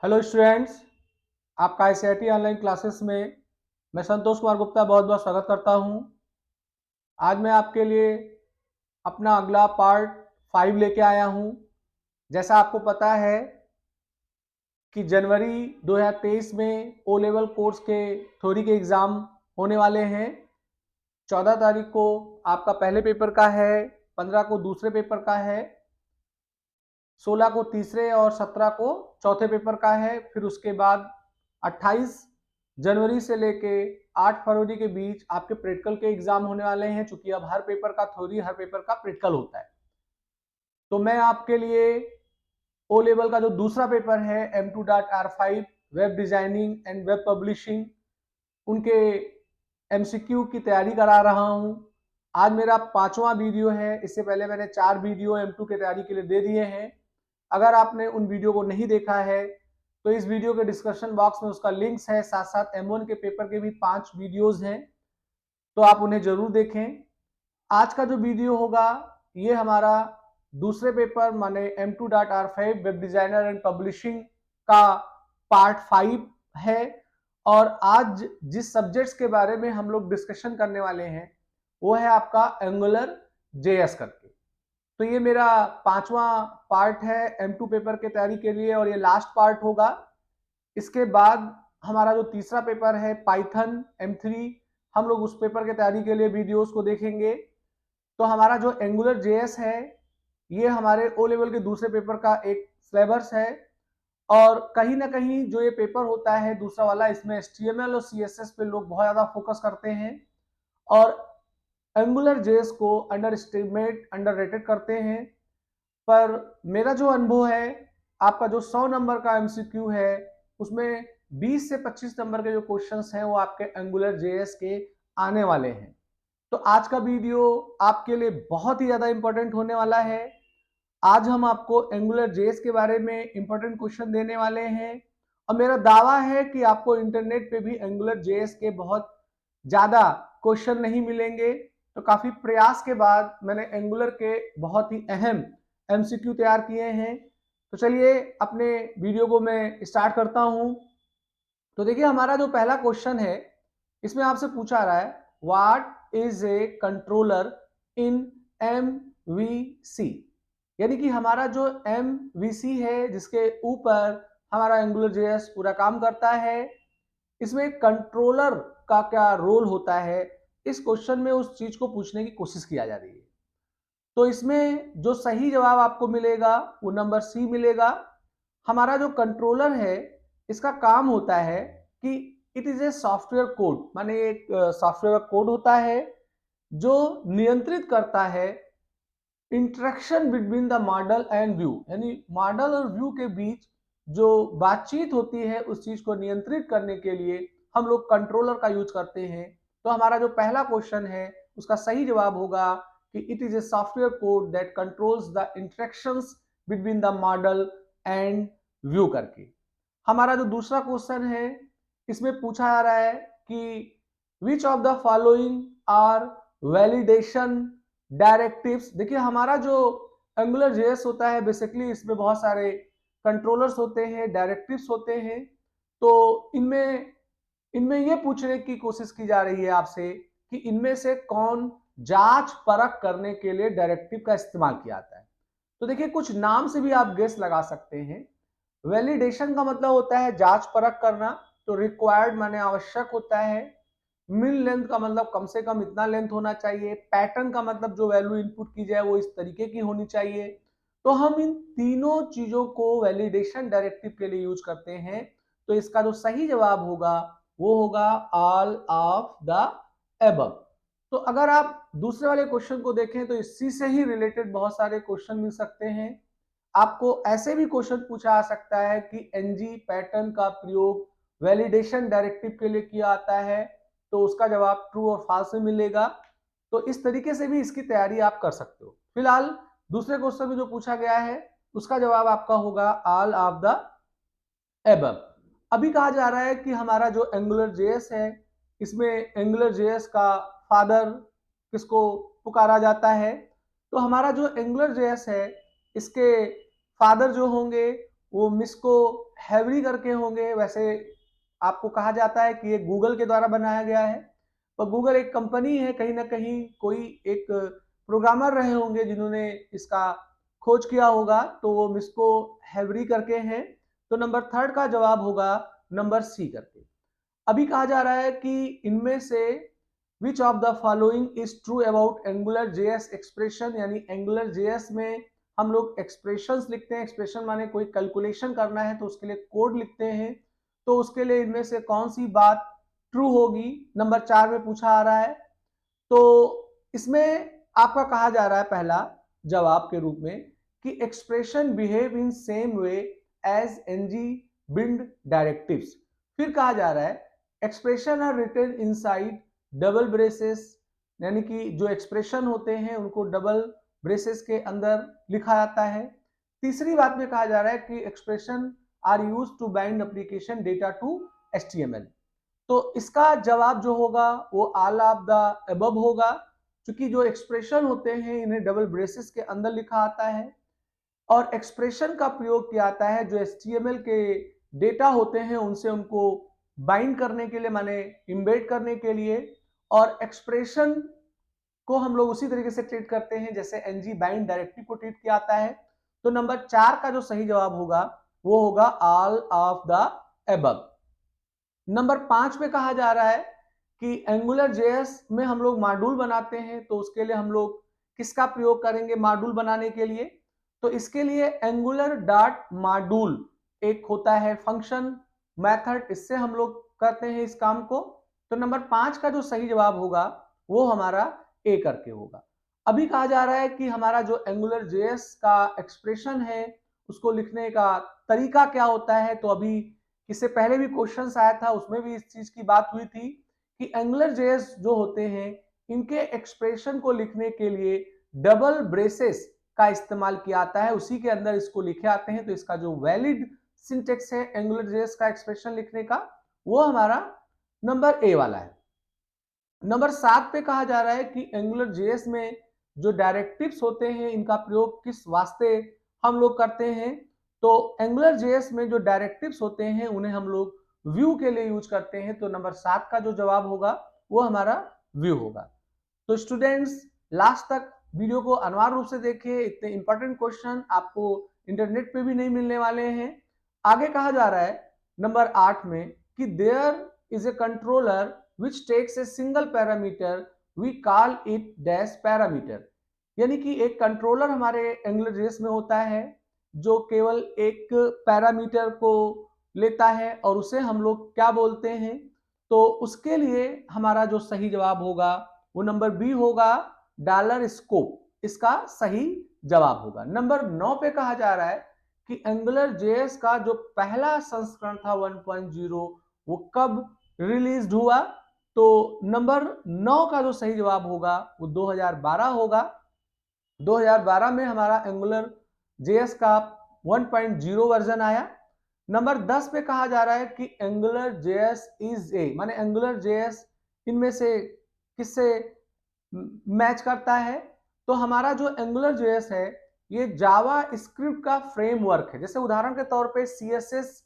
Hello students, आपका ICIT online classes में मैं संतोष कुमार गुप्ता बहुत बहुत स्वागत करता हूं। आज मैं आपके लिए अपना अगला पार्ट 5 लेके आया हूं। जैसा आपको पता है कि जनवरी 2023 में ओ लेवल कोर्स के थ्योरी के एग्ज़ाम होने वाले हैं। 14 तारीख को आपका पहले पेपर का है, 15 को दूसरे पेपर का है, 16 को तीसरे और 17 को चौथे पेपर का है। फिर उसके बाद 28 जनवरी से लेके 8 फरवरी के बीच आपके प्रैक्टिकल के एग्जाम होने वाले हैं। चूंकि अब हर पेपर का थ्योरी, हर पेपर का प्रैक्टिकल होता है, तो मैं आपके लिए ओ लेवल का जो दूसरा पेपर है M2.R5 web designing and web publishing, उनके एमसीक्यू की तैयारी करा रहा हूं। आज मेरा 5वां वीडियो है। इससे पहले मैंने 4 वीडियो M2 की तैयारी के लिए दे दिए हैं। अगर आपने उन वीडियो को नहीं देखा है तो इस वीडियो के डिस्क्रिप्शन बॉक्स में उसका लिंक्स है। साथ साथ M1 के पेपर के भी 5 वीडियोस हैं, तो आप उन्हें जरूर देखें। आज का जो वीडियो होगा ये हमारा दूसरे पेपर माने M2.R5 web designer and publishing का पार्ट 5 है। और आज जिस सब्जेक्ट्स के बारे में हम लोग डिस्कशन करने वाले हैं वो है आपका एंगुलर जेएस करके। तो ये मेरा 5वां पार्ट है M2 पेपर के तैयारी के लिए और ये लास्ट पार्ट होगा। इसके बाद हमारा जो तीसरा पेपर है पाइथन M3, हम लोग उस पेपर के तैयारी के लिए वीडियोस को देखेंगे। तो हमारा जो एंगुलर जेएस है ये हमारे ओ लेवल के दूसरे पेपर का एक सिलेबस है। और कहीं ना कहीं जो ये पेपर होता है दूसरा वाला, इसमें HTML और CSS पे लोग बहुत ज्यादा फोकस करते हैं और एंगुलर जेएस को अंडर एस्टिमेट, अंडर रेटेड करते हैं। पर मेरा जो अनुभव है, आपका जो 100 नंबर का एमसीक्यू है उसमें 20 से 25 नंबर के जो क्वेश्चंस हैं वो आपके एंगुलर जेएस के आने वाले हैं। तो आज का वीडियो आपके लिए बहुत ही ज्यादा इंपॉर्टेंट होने वाला है। आज हम आपको एंगुलर जेएस के बारे में इंपॉर्टेंट क्वेश्चन देने वाले हैं और मेरा दावा है कि आपको इंटरनेट पे भी एंगुलर जेएस के बहुत ज्यादा क्वेश्चन नहीं मिलेंगे। तो काफी प्रयास के बाद मैंने एंगुलर के बहुत ही अहम एमसीक्यू तैयार किए हैं। तो चलिए अपने वीडियो को मैं स्टार्ट करता हूं। तो देखिए हमारा जो पहला क्वेश्चन है इसमें आपसे पूछा रहा है what is a controller in MVC. यानी कि हमारा जो एमवीसी है जिसके ऊपर हमारा एंगुलर जेएस पूरा काम करता है, इसमें कंट्रोलर का क्या रोल होता है, इस क्वेश्चन में उस चीज को पूछने की कोशिश किया जा रही है। तो इसमें जो सही जवाब आपको मिलेगा वो नंबर सी मिलेगा। हमारा जो कंट्रोलर है इसका काम होता है कि it is a software code, माने एक सॉफ्टवेयर कोड होता है जो नियंत्रित करता है interaction between the model and view. यानी मॉडल और व्यू के बीच जो बातचीत होती है उस चीज को नियंत्रित करने के लिए हम लोग कंट्रोलर का यूज करते हैं। तो हमारा जो पहला क्वेश्चन है उसका सही जवाब होगा कि it is a software code that controls the interactions between the model and view करके। हमारा जो दूसरा क्वेश्चन है इसमें पूछा जा रहा है कि which of the following are validation directives. देखिए हमारा जो एंगुलर जेएस होता है बेसिकली इसमें बहुत सारे कंट्रोलर्स होते हैं, डायरेक्टिव्स होते हैं। तो इनमें इनमें ये पूछने की कोशिश की जा रही है आपसे कि इनमें से कौन जांच परख करने के लिए डायरेक्टिव का इस्तेमाल किया जाता है। तो देखिए कुछ नाम से भी आप गेस लगा सकते हैं। वैलिडेशन का मतलब होता है जांच परख करना, तो रिक्वायर्ड माने आवश्यक होता है। मिन लेंथ का मतलब कम से कम इतना लेंथ होना चाहिए। पैटर्न का मतलब जो वैल्यू इनपुट की जाए वो इस तरीके की होनी चाहिए। तो हम इन तीनों चीजों को वैलिडेशन डायरेक्टिव के लिए यूज करते हैं। तो इसका जो सही जवाब होगा वो होगा ऑल ऑफ द एबव। तो अगर आप दूसरे वाले क्वेश्चन को देखें तो इसी से ही रिलेटेड बहुत सारे क्वेश्चन मिल सकते हैं। आपको ऐसे भी क्वेश्चन पूछा जा सकता है कि एनजी पैटर्न का प्रयोग वैलिडेशन डायरेक्टिव के लिए किया जाता है, तो उसका जवाब ट्रू और फॉल्स में मिलेगा। तो इस तरीके से भी इसकी तैयारी आप कर सकते हो। फिलहाल दूसरे क्वेश्चन में जो पूछा गया है उसका जवाब आपका होगा ऑल ऑफ द एबव। अभी कहा जा रहा है कि हमारा जो एंगुलर जेएस है इसमें एंगुलर जेएस का फादर किसको पुकारा जाता है। तो हमारा जो एंगुलर जेएस है इसके फादर जो होंगे वो मिस्को हैवरी करके होंगे। वैसे आपको कहा जाता है कि ये गूगल के द्वारा बनाया गया है, पर गूगल एक कंपनी है, कहीं ना कहीं कोई एक प्रोग्रामर रहे होंगे जिन्होंने इसका खोज किया होगा, तो वो मिस्को हैवरी करके हैं। तो नंबर थर्ड का जवाब होगा नंबर सी करके। अभी कहा जा रहा है कि इनमें से which of the following is true about angular JS expression, यानी एंगुलर जेएस में हम लोग एक्सप्रेशंस लिखते हैं। एक्सप्रेशन माने कोई कैलकुलेशन करना है तो उसके लिए कोड लिखते हैं। तो उसके लिए इनमें से कौन सी बात ट्रू होगी, नंबर 4 में पूछा आ रहा है। तो इसमें आपका कहा जा रहा है पहला जवाब के रूप में कि expression behave in same way as NG build directives. फिर कहा जा रहा है expression are written inside double braces, यानी कि जो एक्सप्रेशन होते हैं उनको डबल ब्रेसेस के अंदर लिखा जाता है। तीसरी बात में कहा जा रहा है कि expression are use to bind application data to HTML. तो इसका जवाब जो होगा वो ऑल ऑफ द अबव होगा, क्योंकि जो एक्सप्रेशन होते हैं इन्हें डबल ब्रेसेस के अंदर लिखा आता है और एक्सप्रेशन का प्रयोग किया जाता है जो एचटीएमएल के डेटा होते हैं उनसे उनको बाइंड करने के लिए, माने इम्बेड करने के लिए। और एक्सप्रेशन को हम लोग उसी तरीके से ट्रीट करते हैं जैसे एनजी बाइंड डायरेक्टिव को ट्रीट किया जाता है। तो नंबर 4 का जो सही जवाब होगा वो होगा all of the above. Number 5 पे कहा जा रहा है कि एंगुलर जेएस में हम लोग मॉड्यूल बनाते हैं, तो उसके लिए हम लोग किसका प्रयोग करेंगे मॉड्यूल बनाने के लिए? तो इसके लिए एंगुलर डॉट मॉड्यूल एक होता है फंक्शन मेथड, इससे हम लोग करते हैं इस काम को। तो नंबर 5 का जो सही जवाब होगा वो हमारा ए करके होगा। अभी कहा जा रहा है कि हमारा जो एंगुलर जेएस का एक्सप्रेशन है उसको लिखने का तरीका क्या होता है। तो अभी इससे पहले भी क्वेश्चंस आया था, उसमें भी इस चीज की बात हुई थी कि एंगुलर जेएस जो होते हैं इनके एक्सप्रेशन को लिखने के लिए डबल ब्रेसेस का इस्तेमाल किया जाता है, उसी के अंदर इसको लिखे आते हैं। तो इसका जो वैलिड सिंटेक्स है एंगुलर जेएस का एक्सप्रेशन लिखने का वो हमारा नंबर ए वाला है। नंबर 7 पे कहा जा रहा है कि एंगुलर जेएस में जो डायरेक्टिव्स होते हैं इनका प्रयोग किस वास्ते हम लोग करते हैं। तो एंगुलर जेएस में जो डायरेक्टिव्स होते हैं उन्हें हम लोग व्यू के लिए यूज करते हैं। तो नंबर 7 का जो जवाब होगा वो हमारा व्यू होगा। तो स्टूडेंट्स लास्ट तक वीडियो को अनिवार्य रूप से देखिए, इतने इंपॉर्टेंट क्वेश्चन आपको इंटरनेट पे भी नहीं मिलने वाले हैं। आगे कहा जा रहा है नंबर 8 में कि there is a controller which takes a single parameter we call it dash parameter, यानी कि एक कंट्रोलर हमारे एंगुलर जेएस में होता है जो केवल एक पैरामीटर को लेता है और उसे हम लोग क्या बोलते हैं। तो उसके लिए हमारा जो सही जवाब होगा वो नंबर बी होगा, डॉलर स्कोप इसका सही जवाब होगा। नंबर 9 पे कहा जा रहा है कि एंगुलर जेएस का जो पहला संस्करण था 1.0 वो कब रिलीज हुआ। तो नंबर 9 का जो सही जवाब होगा वो 2012 होगा। 2012 में हमारा एंगुलर जेएस का 1.0 वर्जन आया। नंबर 10 पे कहा जा रहा है कि एंगुलर जेएस इज ए, माने एंगुलर जेएस इनमें से किससे मैच करता है। तो हमारा जो एंगुलर जेएस है ये जावा स्क्रिप्ट का फ्रेमवर्क है। जैसे उदाहरण के तौर पे सीएसएस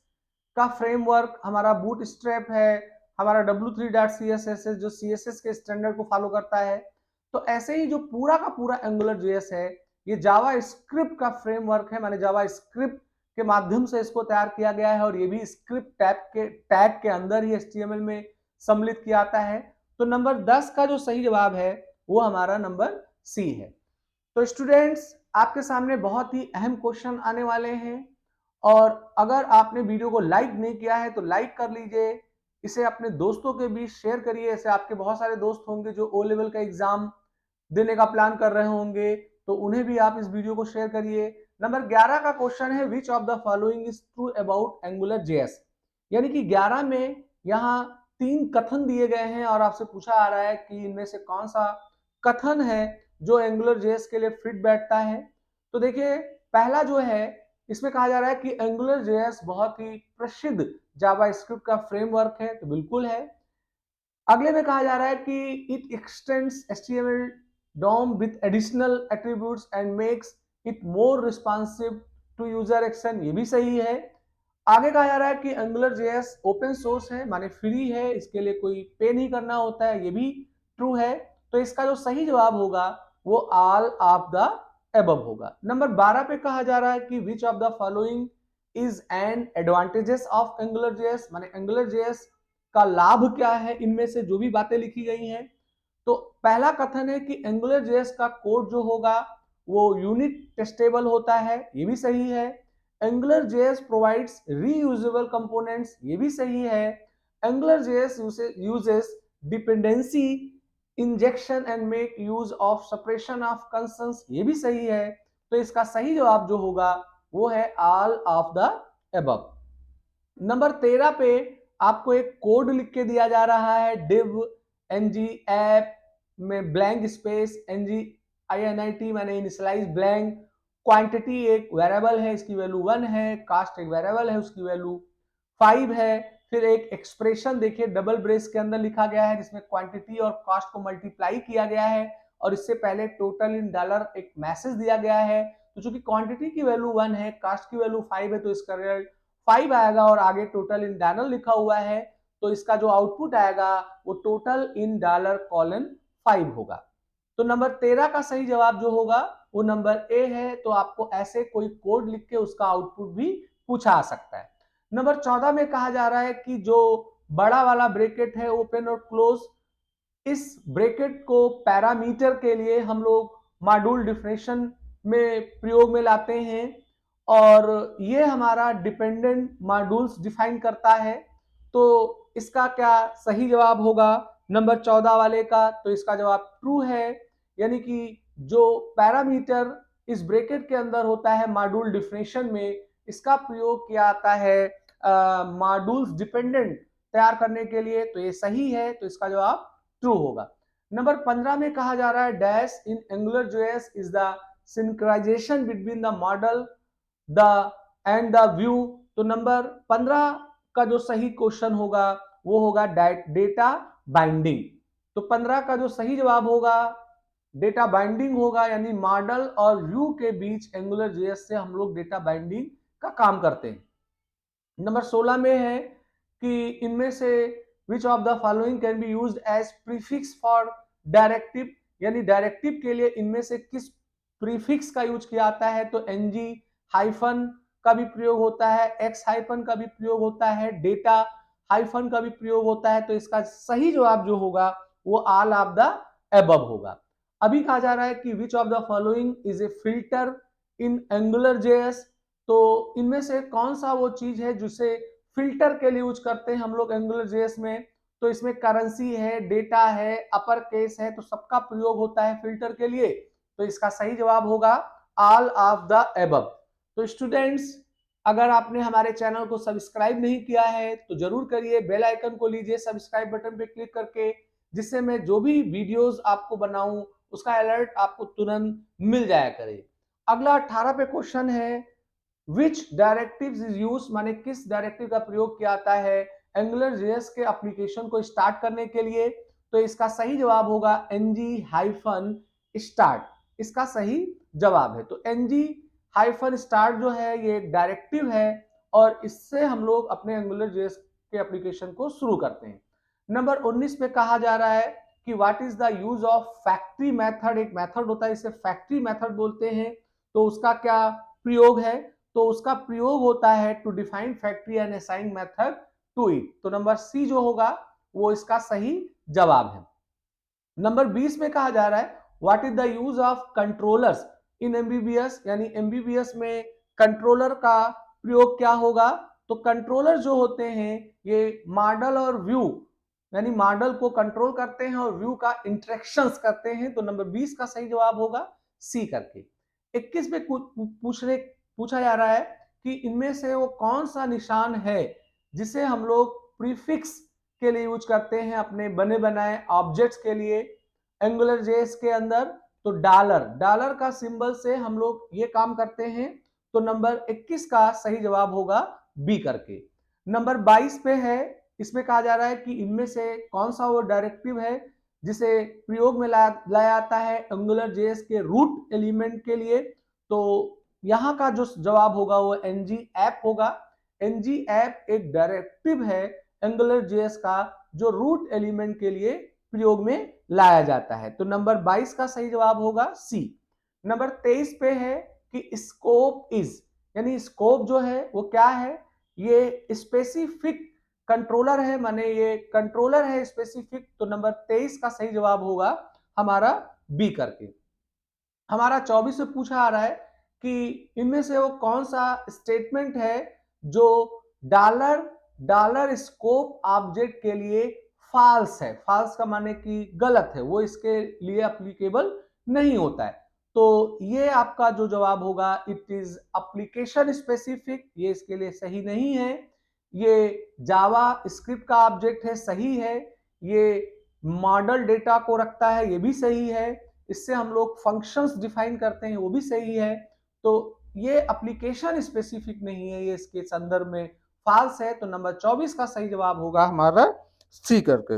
का फ्रेमवर्क हमारा बूट स्ट्रैप है, हमारा w3.css है जो सीएसएस के स्टैंडर्ड को फॉलो करता है। तो ऐसे ही जो पूरा का पूरा एंगुलर जेएस है ये जावा स्क्रिप्ट का फ्रेमवर्क है, माने जावा स्क्रिप्ट के माध्यम से इसको तैयार किया गया है और ये भी स्क्रिप्ट टैग के अंदर ही एचटीएमएल में सम्मिलित किया जाता है। तो नंबर 10 का जो सही जवाब है वो हमारा नंबर सी है। तो स्टूडेंट्स आपके सामने बहुत ही अहम क्वेश्चन आने वाले हैं और अगर आपने वीडियो को लाइक नहीं किया है तो लाइक कर लीजिए, इसे अपने दोस्तों के बीच शेयर करिए। ऐसे आपके बहुत सारे दोस्त होंगे जो ओ लेवल का एग्जाम देने का प्लान कर रहे होंगे, तो उन्हें भी आप इस वीडियो को शेयर करिए। नंबर 11 का क्वेश्चन है विच of the following is true about angular JS, यानी कि 11 में यहाँ 3 कथन दिए गए हैं और आपसे पूछा आ रहा है कि इनमें से कौन सा कथन है जो एंगुलर जेएस के लिए फिट बैठता है। तो देखिए पहला जो है इसमें कहा जा रहा है कि एंगुलर जेएस बहुत ही प्रसिद्ध जावा स्क्रिप्ट का फ्रेमवर्क है, तो बिल्कुल है। अगले में कहा जा रहा है कि it extends HTML DOM with additional attributes and makes it more responsive to user action, ये भी सही है। आगे कहा जा रहा है कि एंगुलर जेएस ओपन सोर्स है, माने फ्री है, इसके लिए कोई पे नहीं करना होता है, ये भी ट्रू है। तो इसका जो सही जवाब होगा वो ऑल ऑफ द एबव होगा। नंबर 12 पे कहा जा रहा है कि which of the following is an advantages of angular JS, माने एंगुलर जेएस का लाभ क्या है, इनमें से जो भी बातें लिखी गई हैं। तो पहला कथन है कि एंगुलर जेएस का कोड जो होगा वो यूनिट टेस्टेबल होता है, ये भी सही है। Angular JS provides reusable components, ये भी सही है। Angular JS uses dependency injection and make use of separation of concerns, ये भी सही है। तो इसका सही जवाब जो होगा वो है all of the above. Number 13 पे आपको एक कोड लिख के दिया जा रहा है, div ng ऐप में ब्लैंक स्पेस ng init मैंने इनिशियलाइज ब्लैंक, क्वांटिटी एक वेरिएबल है, इसकी वैल्यू 1 है, कास्ट एक वेरिएबल है, उसकी वैल्यू 5 है। फिर एक एक्सप्रेशन देखिए डबल ब्रेस के अंदर लिखा गया है जिसमें क्वांटिटी और कास्ट को मल्टीप्लाई किया गया है और इससे पहले टोटल इन डॉलर एक मैसेज दिया गया है। तो चूंकि क्वांटिटी की वैल्यू 1 है, कास्ट की वैल्यू 5 है, तो इसका 5 आएगा और आगे टोटल इन डॉलर लिखा हुआ है, तो इसका जो आउटपुट आएगा वो टोटल इन डॉलर कॉलन 5 होगा। तो नंबर 13 का सही जवाब जो होगा वो नंबर ए है। तो आपको ऐसे कोई कोड लिख के उसका आउटपुट भी पूछा आ सकता है। नंबर 14 में कहा जा रहा है कि जो बड़ा वाला ब्रैकेट है ओपन और क्लोज, इस ब्रैकेट को पैरामीटर के लिए हम लोग मॉड्यूल डिफिनेशन में प्रयोग में लाते हैं और ये हमारा डिपेंडेंट मॉड्यूल्स डिफाइन करता है। तो इसका क्या सही जवाब होगा नंबर 14 वाले का? तो इसका जवाब ट्रू है, यानी कि जो पैरामीटर इस ब्रैकेट के अंदर होता है मॉड्यूल डिफिनेशन में, इसका प्रयोग किया आता है मॉड्यूल्स डिपेंडेंट तैयार करने के लिए। तो ये सही है, तो इसका जवाब ट्रू होगा। नंबर 15 में कहा जा रहा है dash in angular JS is the synchronization between the model the end the view. तो नंबर 15 का जो सही क्वेश्चन होगा वो होगा डेटा बाइंडिंग। तो 15 का जो सही जवाब होगा डेटा बाइंडिंग होगा, यानी मॉडल और व्यू के बीच एंगुलर जेएस से हम लोग डेटा बाइंडिंग का काम करते हैं। नंबर 16 में है कि इनमें से which of the following can be used as prefix for directive, यानी डायरेक्टिव के लिए इनमें से किस प्रीफिक्स का यूज किया जाता है? तो एनजी हाइफन का भी प्रयोग होता है, एक्स हाइफन का भी प्रयोग होता है, डेटा हाइफन का भी प्रयोग होता है। तो इसका सही जवाब जो होगा वो ऑल ऑफ द एबव होगा। अभी कहा जा रहा है कि which of the following is a filter in angular JS. तो इनमें से कौन सा वो चीज है जिसे फिल्टर के लिए यूज करते हैं हम लोग एंगुलर जेएस में? तो इसमें करेंसी है, डेटा है, अपर केस है, तो सबका प्रयोग होता है फिल्टर के लिए। तो इसका सही जवाब होगा ऑल ऑफ द एबव। तो स्टूडेंट्स, अगर आपने हमारे चैनल को सब्सक्राइब नहीं किया है तो जरूर करिए, बेल आइकन को लीजिए सब्सक्राइब बटन पे क्लिक करके, जिससे मैं जो भी वीडियोस आपको बनाऊं उसका अलर्ट आपको तुरंत मिल जाया करे। अगला 18 पे क्वेश्चन है विच डायरेक्टिव्स इज यूज, माने किस डायरेक्टिव का प्रयोग किया जाता है एंगुलर जेएस के एप्लीकेशन को स्टार्ट करने के लिए? तो इसका सही जवाब होगा एनजी हाइफन स्टार्ट, इसका सही जवाब है। तो एनजी हाइफन स्टार्ट जो है ये एक डायरेक्टिव है और इससे हम लोग अपने एंगुलर जेएस के एप्लीकेशन को शुरू करते हैं। नंबर 19 पे कहा जा रहा है कि what is the use of factory method, एक मेथड होता है इसे फैक्ट्री मेथड बोलते हैं। तो उसका क्या प्रयोग है? तो उसका प्रयोग होता है to define factory and assign method to it. तो नंबर सी जो होगा वो इसका सही जवाब है। नंबर 20 में कहा जा रहा है what is the use of controllers in MBBS, यानी एमबीबीएस में कंट्रोलर का प्रयोग क्या होगा? तो कंट्रोलर जो होते हैं ये मॉडल और व्यू, यानी मॉडल को कंट्रोल करते हैं और व्यू का इंटरेक्शंस करते हैं। तो नंबर 20 का सही जवाब होगा सी करके। 21 में पूछा जा रहा है कि इनमें से वो कौन सा निशान है जिसे हम लोग प्रीफिक्स के लिए यूज करते हैं अपने बने बनाए ऑब्जेक्ट्स के लिए एंगुलर जेएस के अंदर? तो डॉलर, डॉलर का सिंबल से हम लोग ये काम करते हैं। तो नंबर 21 का सही जवाब होगा बी करके। नंबर 22 पे है, इसमें कहा जा रहा है कि इनमें से कौन सा वो डायरेक्टिव है जिसे प्रयोग में लाया जाता है एंगुलर जेएस के रूट एलिमेंट के लिए? तो यहाँ का जो जवाब होगा वो एनजी ऐप होगा। एनजी ऐप एक डायरेक्टिव है एंगुलर जेएस का जो रूट एलिमेंट के लिए प्रयोग में लाया जाता है। तो नंबर 22 का सही जवाब होगा सी। नंबर 23 पे है कि स्कोप इज, यानी स्कोप जो है वो क्या है, ये स्पेसिफिक कंट्रोलर है, माने ये कंट्रोलर है स्पेसिफिक। तो नंबर 23 का सही जवाब होगा हमारा बी करके। हमारा 24 से पूछा आ रहा है कि इनमें से वो कौन सा स्टेटमेंट है जो डॉलर डॉलर स्कोप ऑब्जेक्ट के लिए फॉल्स है। फॉल्स का माने कि गलत है, वो इसके लिए एप्लीकेबल नहीं होता है। तो ये आपका जो जवाब होगा इट इज एप्लीकेशन स्पेसिफिक, ये इसके लिए सही नहीं है। ये जावा स्क्रिप्ट का ऑब्जेक्ट है, सही है। ये मॉडल डेटा को रखता है, ये भी सही है। इससे हम लोग फंक्शंस डिफाइन करते हैं, वो भी सही है। तो ये एप्लीकेशन स्पेसिफिक नहीं है, ये इसके संदर्भ में फॉल्स है। तो नंबर 24 का सही जवाब होगा हमारा सी करके।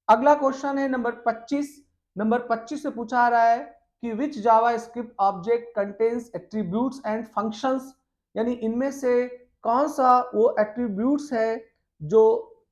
अगला क्वेश्चन है नंबर 25। नंबर 25 से पूछा आ रहा है कि which JavaScript object contains attributes and functions, यानी इनमें से कौन सा वो एट्रीब्यूट्स है, जो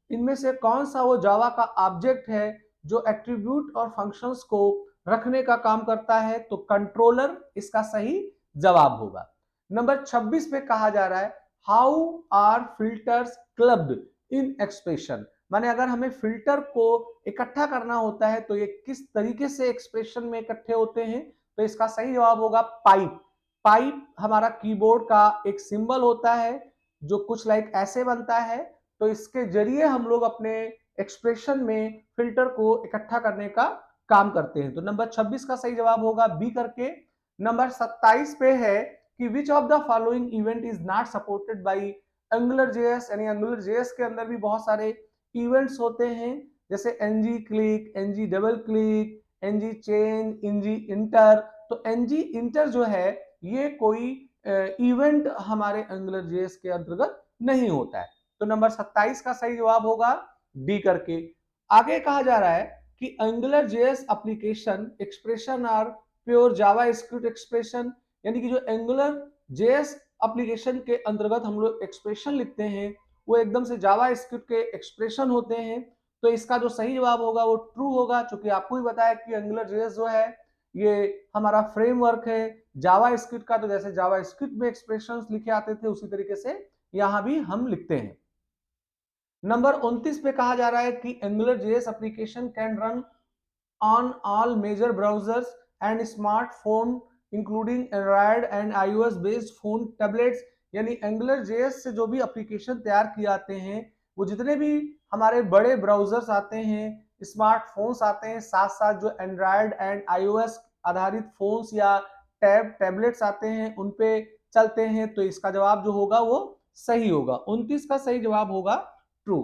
इनमें से कौन सा वो जावा का ऑब्जेक्ट है जो एट्रीब्यूट और फंक्शंस को रखने का काम करता है। तो कंट्रोलर इसका सही जवाब होगा। नंबर 26 पे कहा जा रहा है how are filters clubbed in expression, माने अगर हमें फिल्टर को इकट्ठा करना होता है तो ये किस तरीके से एक्सप्रेशन में इकट्ठे होते हैं। तो इसका सही जवाब होगा पाइप। पाइप हमारा कीबोर्ड का एक सिंबल होता है जो कुछ लाइक ऐसे बनता है। तो इसके जरिए हम लोग अपने एक्सप्रेशन में फिल्टर को इकट्ठा करने का काम करते हैं। तो नंबर 26 का सही जवाब होगा बी करके। नंबर 27 पे है कि which of the following event is not supported by Angular JS, यानी एंगुलर जेएस के अंदर भी बहुत सारे इवेंट्स होते हैं जैसे NG click, NG double click, NG change, NG enter. तो एनजी इंटर जो है ये कोई इवेंट हमारे एंगुलर जेएस के अंतर्गत नहीं होता है। तो नंबर 27 का सही जवाब होगा डी करके। आगे कहा जा रहा है कि Angular JS application expression are pure JavaScript expression, यानी कि जो एंगुलर जेएस एप्लीकेशन के अंतर्गत हम लोग एक्सप्रेशन लिखते हैं वो एकदम से जावा स्क्रिप्ट के एक्सप्रेशन होते हैं। तो इसका जो सही जवाब होगा वो ट्रू होगा, क्योंकि आपको भी बताया कि एंगुलर जेएस जो है ये हमारा फ्रेमवर्क है जावा स्क्रिप्ट का। तो जैसे जावा स्क्रिप्ट में एक्सप्रेशंस लिखे आते थे उसी तरीके से यहां भी हम लिखते हैं। नंबर 29 पे कहा जा रहा है कि Angular JS application can run on all major browsers and smartphone including Android and iOS based phone tablets, यानी Angular JS से जो भी एप्लीकेशन तैयार किए जाते हैं वो जितने भी हमारे बड़े ब्राउजर्स आते हैं, स्मार्टफोन्स आते हैं, साथ साथ जो एंड्रॉयड एंड iOS आधारित फोन्स या टैबलेट्स आते हैं उन पे चलते हैं। तो इसका जवाब जो होगा वो सही होगा। 29 का सही जवाब होगा ट्रू।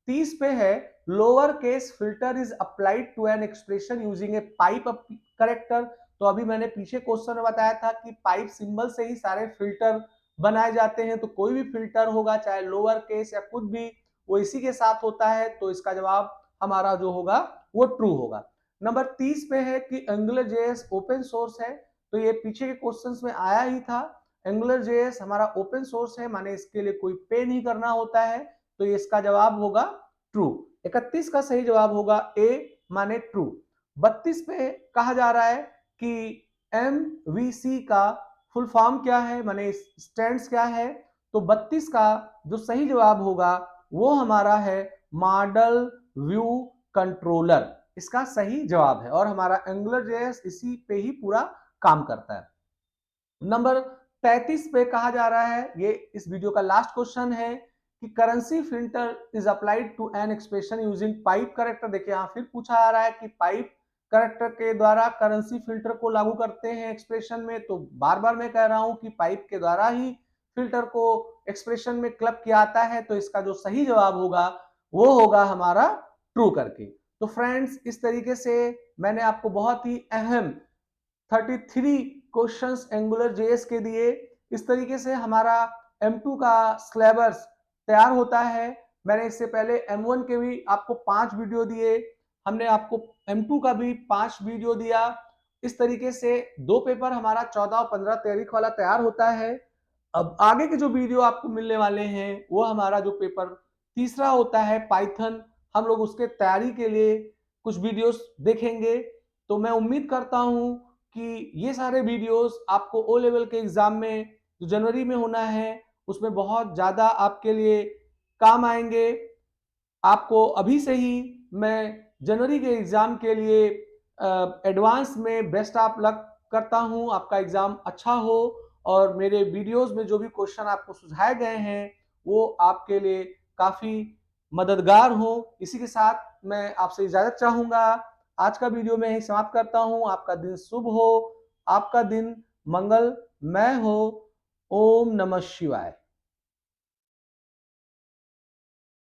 30 पे है lower case filter is applied to an expression using a pipe character. तो अभी मैंने पीछे क्वेश्चन में बताया था कि पाइप सिंबल से ही सारे फिल्टर बनाए जाते हैं। तो कोई भी फिल्टर होगा चाहे लोअर केस या कुछ भी वो इसी के साथ होता है। तो इसका जवाब हमारा जो होगा वो ट्रू होगा। नंबर 30 पे है कि एंगुलर जेएस ओपन सोर्स है। तो ये पीछे के क्वेश्चंस में आया ही था। एंगुलर जेएस हमारा ओपन सोर्स है, माने इसके लिए कोई पे नहीं करना होता है। तो इसका जवाब होगा ट्रू। 31 का सही जवाब होगा ए माने ट्रू। 32 पे कहा जा रहा है कि एमवीसी का फुल फॉर्म क्या है, माने स्टैंड्स क्या है। तो 32 का जो सही जवाब होगा वो हमारा है मॉडल व्यू कंट्रोलर, इसका सही जवाब है। और हमारा एंगुलर जेएस इसी पे ही पूरा काम करता है। नंबर 33 पे कहा जा रहा है, ये इस वीडियो का लास्ट क्वेश्चन है कि currency filter is applied to an expression using pipe character. देखिए यहां फिर पूछा आ रहा है कि पाइप करेक्टर के द्वारा करेंसी फिल्टर को लागू करते हैं एक्सप्रेशन में। तो बार बार मैं कह रहा हूं कि पाइप के द्वारा ही फिल्टर को एक्सप्रेशन में क्लब किया जाता है। तो इसका जो सही जवाब होगा वो होगा हमारा ट्रू करके। तो फ्रेंड्स इस तरीके से मैंने आपको बहुत ही अहम 33 क्वेश्चंस एंगुलर जेएस के दिए। इस तरीके से हमारा M2 का सिलेबस तैयार होता है। मैंने इससे पहले M1 के भी आपको 5 वीडियो दिए, हमने आपको M2 का भी 5 वीडियो दिया। इस तरीके से 2 पेपर हमारा 14 और 15 तारीख वाला तैयार होता है। अब आगे के जो वीडियो आपको मिलने वाले हैं वो हमारा जो पेपर तीसरा होता है पाइथन, हम लोग उसके तैयारी के लिए कुछ वीडियोस देखेंगे। तो मैं उम्मीद करता हूं कि ये सारे वीडियोस आपको ओ लेवल के एग्जाम में जो जनवरी में होना है उसमें बहुत ज़्यादा आपके लिए काम आएंगे। आपको अभी से ही मैं जनवरी के एग्जाम के लिए एडवांस में बेस्ट ऑफ लक करता हूं। आपका एग्जाम अच्छा हो और मेरे वीडियोस में जो भी क्वेश्चन आपको सुझाए गए हैं वो आपके लिए काफी मददगार हो। इसी के साथ मैं आपसे इजाजत चाहूंगा। आज का वीडियो मैं यही समाप्त करता हूं। आपका दिन शुभ हो, आपका दिन मंगलमय हो। ओम नमः शिवाय।